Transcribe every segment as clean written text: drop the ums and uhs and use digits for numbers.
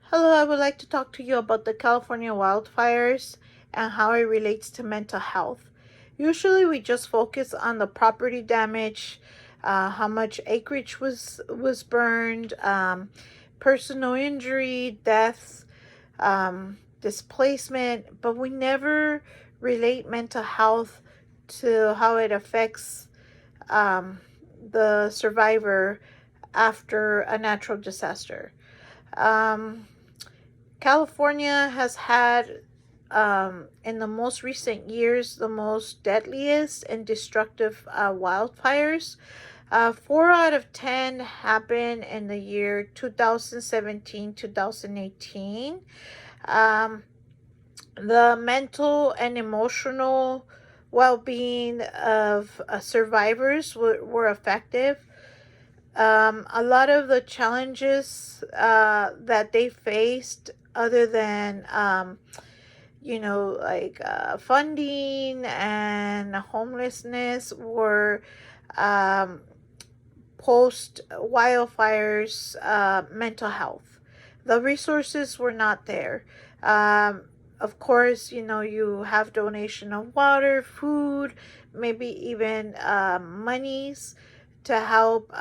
Hello, I would like to talk to you about the California wildfires and how it relates to mental health. Usually, we just focus on the property damage, how much acreage was burned, personal injury, deaths, displacement, but we never relate mental health to how it affects um, the survivor after a natural disaster. Um, California has had, in the most recent years, the most deadliest and destructive wildfires. 4 out of 10 happened in the year 2017, 2018. Um, the mental and emotional well being of survivors were effective. A lot of the challenges that they faced, other than funding and homelessness, were um, post wildfires mental health. The resources were not there. Um, of course, you have donation of water, food, maybe even monies to help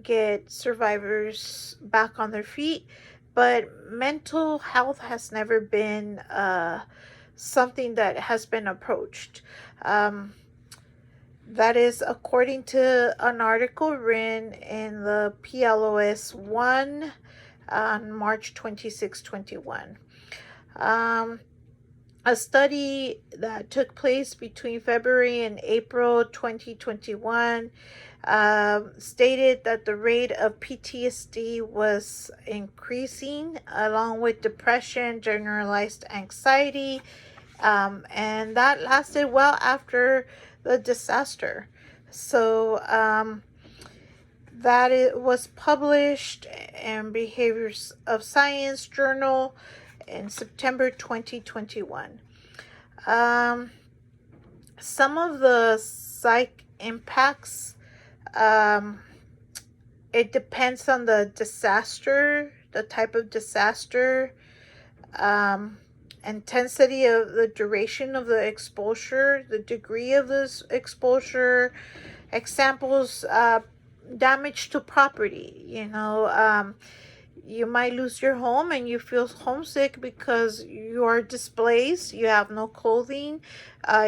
get survivors back on their feet. But mental health has never been something that has been approached. Um, that is according to an article written in the PLOS 1 on March 26, 21. Um, a study that took place between February and April 2021 stated that the rate of PTSD was increasing, along with depression, generalized anxiety, and that lasted well after the disaster. So that it was published in Behaviors of Science Journal in September 2021. Um, some of the psych impacts, um, it depends on the disaster, the type of disaster, um, intensity of the duration of the exposure, the degree of this exposure, examples, damage to property. You might lose your home and you feel homesick because you are displaced, you have no clothing,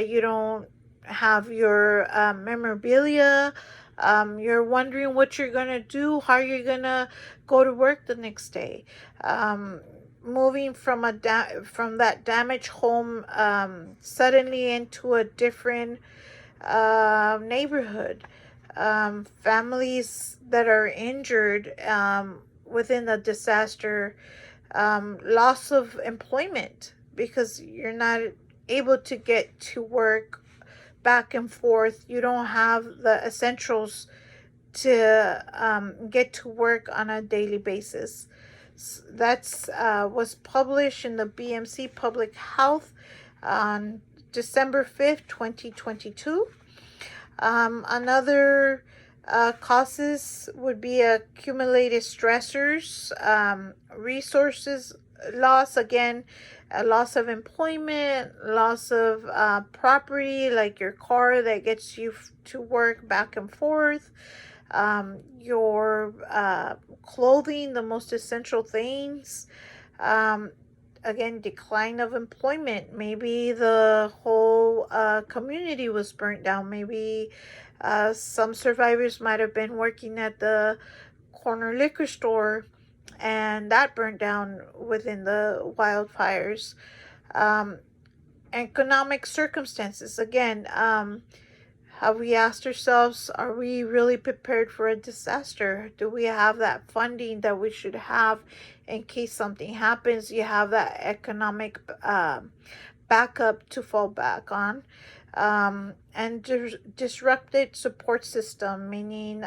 you don't have your memorabilia. You're wondering what you're gonna do, how you're gonna go to work the next day. Moving from from that damaged home suddenly into a different neighborhood. Families that are injured within the disaster, loss of employment because you're not able to get to work back and forth. You don't have the essentials to get to work on a daily basis. That's was published in the BMC Public Health on December 5th, 2022. Another causes would be accumulated stressors, resources loss, again, a loss of employment, loss of property like your car that gets you to work back and forth, your clothing, the most essential things. Um, Again, decline of employment. Maybe the whole community was burnt down. Maybe some survivors might have been working at the corner liquor store and that burnt down within the wildfires. Um, Economic circumstances. Again, have we asked ourselves, are we really prepared for a disaster? Do we have that funding that we should have in case something happens? You have that economic backup to fall back on. And disrupted support system, meaning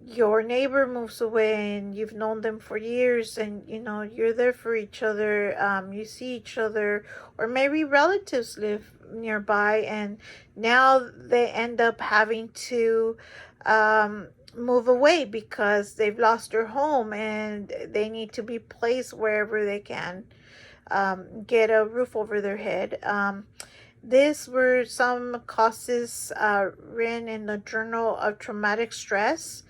your neighbor moves away and you've known them for years, and you're there for each other. You see each other, or maybe relatives live nearby, and now they end up having to move away because they've lost their home and they need to be placed wherever they can get a roof over their head. These were some causes written in the Journal of Traumatic Stress,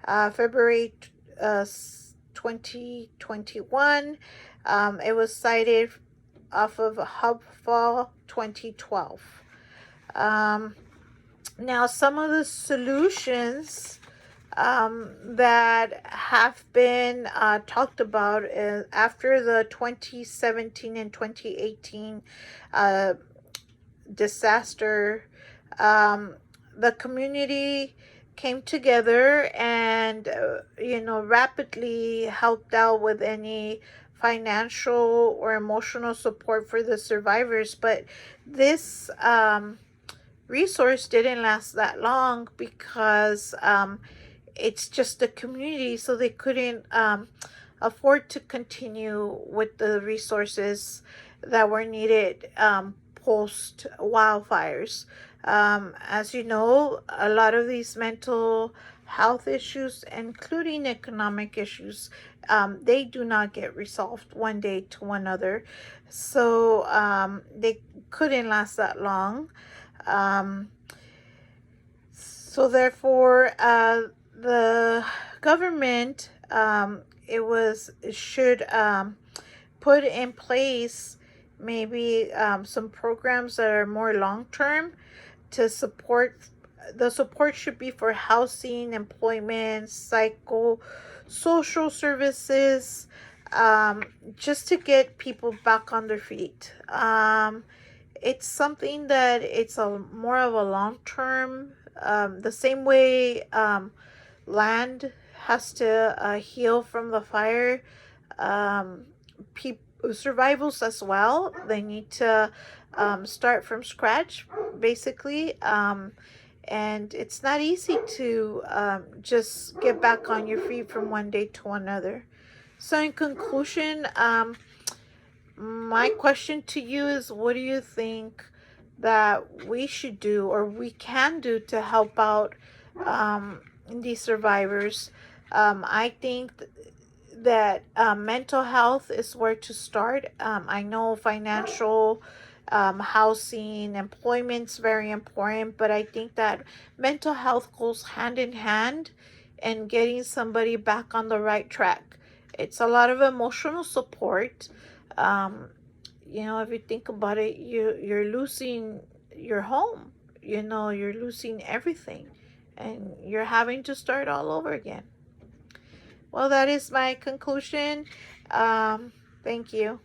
February 2021. It was cited off of HubFall 2012. Now, some of the solutions that have been talked about after the 2017 and 2018 disaster, the community came together and rapidly helped out with any financial or emotional support for the survivors. But this resource didn't last that long because it's just a community, so they couldn't afford to continue with the resources that were needed post wildfires. As you know, a lot of these mental health issues, including economic issues, they do not get resolved one day to another. So they couldn't last that long. So therefore, the government should put in place maybe some programs that are more long term to support. The support should be for housing, employment, social services, just to get people back on their feet. It's something that it's a more of a long term. The same way land has to heal from the fire. Survivals as well. They need to start from scratch, basically. And it's not easy to just get back on your feet from one day to another. So, in conclusion, my question to you is, what do you think that we should do or we can do to help out these survivors? I think that mental health is where to start. I know financial, housing, employment's very important, but I think that mental health goes hand in hand and getting somebody back on the right track. It's a lot of emotional support. If you think about it, you're losing your home. You're losing everything, and you're having to start all over again. Well, that is my conclusion. Thank you.